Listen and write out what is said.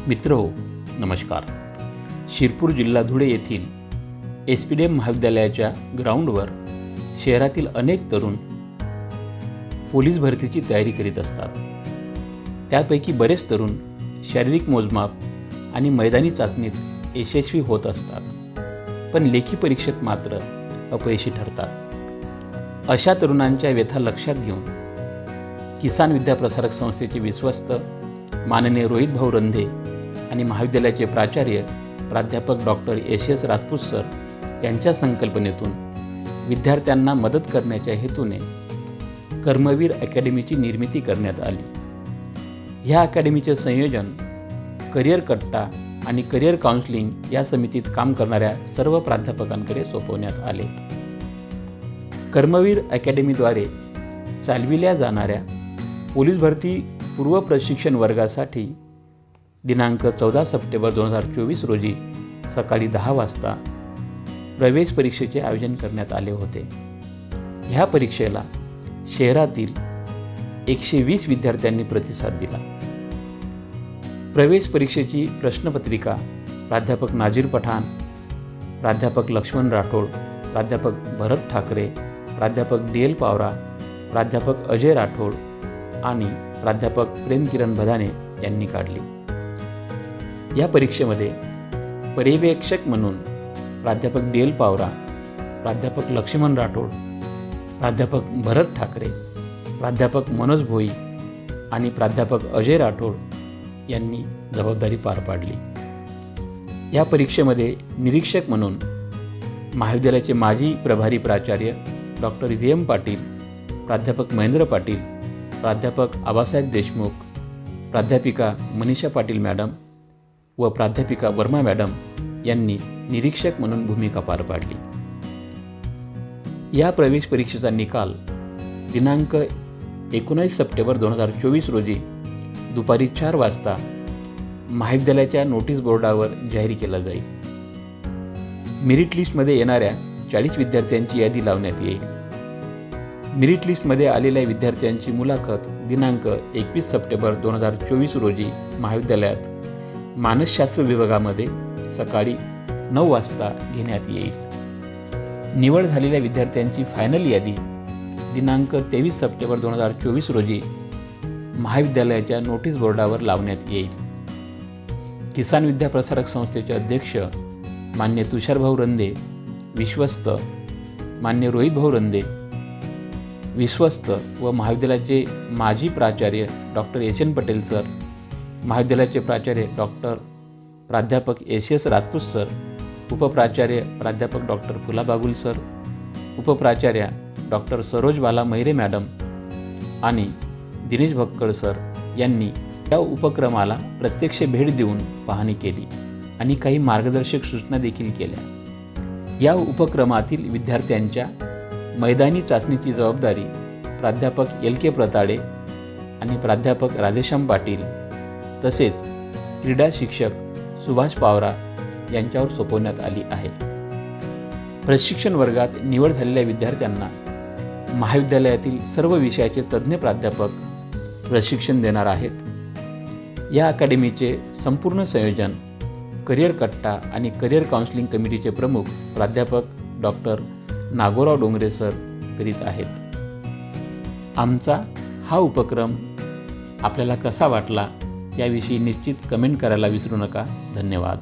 मित्रहो, नमस्कार. शिरपूर जिल्हा धुळे येथील SPDM महाविद्यालयाच्या ग्राउंडवर शहरातील अनेक तरुण पोलीस भरतीची तयारी करीत असतात. त्यापैकी बरेच तरुण शारीरिक मोजमाप आणि मैदानी चाचणीत यशस्वी होत असतात, पण लेखी परीक्षेत मात्र अपयशी ठरतात. अशा तरुणांच्या व्यथा लक्षात घेऊन किसान विद्याप्रसारक संस्थेचे विश्वस्त माननीय रोहित भाऊ रंधे आणि महाविद्यालयाचे प्राचार्य प्राध्यापक डॉक्टर SS राजपूत सर यांच्या संकल्पनेतून विद्यार्थ्यांना मदत करण्याच्या हेतूने कर्मवीर अकॅडमीची निर्मिती करण्यात आली. ह्या अकॅडमीचे संयोजन करिअर कट्टा आणि करिअर काउन्सिलिंग या समितीत काम करणाऱ्या सर्व प्राध्यापकांकडे सोपवण्यात आले. कर्मवीर अकॅडमीद्वारे चालविल्या जाणाऱ्या पोलीस भरती पूर्व प्रशिक्षण वर्गासाठी दिनांक 14 सप्टेंबर 2024 रोजी सकाळी 10 वाजता प्रवेश परीक्षेचे आयोजन करण्यात आले होते. ह्या परीक्षेला शहरातील 120 विद्यार्थ्यांनी प्रतिसाद दिला. प्रवेश परीक्षेची प्रश्नपत्रिका प्राध्यापक नाझीर पठाण, प्राध्यापक लक्ष्मण राठोड, प्राध्यापक भरत ठाकरे, प्राध्यापक DL पावरा, प्राध्यापक अजय राठोड आणि प्राध्यापक प्रेमकिरण भदाने यांनी काढली. या परीक्षेमध्ये पर्यवेक्षक म्हणून प्राध्यापक DL पावरा, प्राध्यापक लक्ष्मण राठोड, प्राध्यापक भरत ठाकरे, प्राध्यापक मनोज भोई आणि प्राध्यापक अजय राठोड यांनी जबाबदारी पार पाडली. या परीक्षेमध्ये निरीक्षक म्हणून महाविद्यालयाचे माजी प्रभारी प्राचार्य डॉक्टर VM पाटील, प्राध्यापक महेंद्र पाटील, प्राध्यापक आबासाहेब देशमुख, प्राध्यापिका मनीषा पाटील मॅडम व प्राध्यापिका वर्मा मॅडम यांनी निरीक्षक म्हणून भूमिका पार पाडली. या प्रवेश परीक्षेचा निकाल दिनांक 19 सप्टेंबर 2024 रोजी दुपारी 4 वाजता महाविद्यालयाच्या नोटीस बोर्डावर जाहीर केला जाईल. मेरिट लिस्टमध्ये येणाऱ्या 40 विद्यार्थ्यांची यादी लावण्यात येईल. मेरिट लिस्टमध्ये आलेल्या विद्यार्थ्यांची मुलाखत दिनांक 21 सप्टेंबर 2024 रोजी महाविद्यालयात मानसशास्त्र विभागामध्ये सकाळी 9 वाजता घेण्यात येईल. निवड झालेल्या विद्यार्थ्यांची फायनल यादी दिनांक 23 सप्टेंबर 2024 रोजी महाविद्यालयाच्या नोटीस बोर्डावर लावण्यात येईल. किसान विद्याप्रसारक संस्थेचे अध्यक्ष मान्य तुषारभाऊ रंधे, विश्वस्त मान्य रोहित भाऊ रंधे, विश्वस्त व महाविद्यालयाचे माजी प्राचार्य डॉक्टर SN पटेल सर, महाविद्यालयाचे प्राचार्य प्राध्यापक SS राजपूत सर, उपप्राचार्य प्राध्यापक डॉक्टर फुला बागुल सर, उपप्राचार्या डॉक्टर सरोज बाला मैरे मॅडम आणि दिनेश भक्कड सर यांनी या उपक्रमाला प्रत्यक्ष भेट देऊन पाहणी केली आणि काही मार्गदर्शक सूचना देखील केल्या. या उपक्रमातील विद्यार्थ्यांच्या मैदानी चाचणीची जबाबदारी प्राध्यापक LK प्रताडे आणि प्राध्यापक राधेश्याम पाटील तसेच क्रीडा शिक्षक सुभाष पावरा यांच्यावर सोपवण्यात आली आहे. प्रशिक्षण वर्गात निवड झालेल्या विद्यार्थ्यांना महाविद्यालयातील सर्व विषयाचे तज्ज्ञ प्राध्यापक प्रशिक्षण देणार आहेत. या अकॅडमीचे संपूर्ण संयोजन करिअर कट्टा आणि करिअर काउन्सिलिंग कमिटीचे प्रमुख प्राध्यापक डॉक्टर नागोराव डोंगरे सर करीत आहेत. आमचा हा उपक्रम आपल्याला कसा वाटला याविषयी निश्चित कमेंट करायला विसरू नका. धन्यवाद.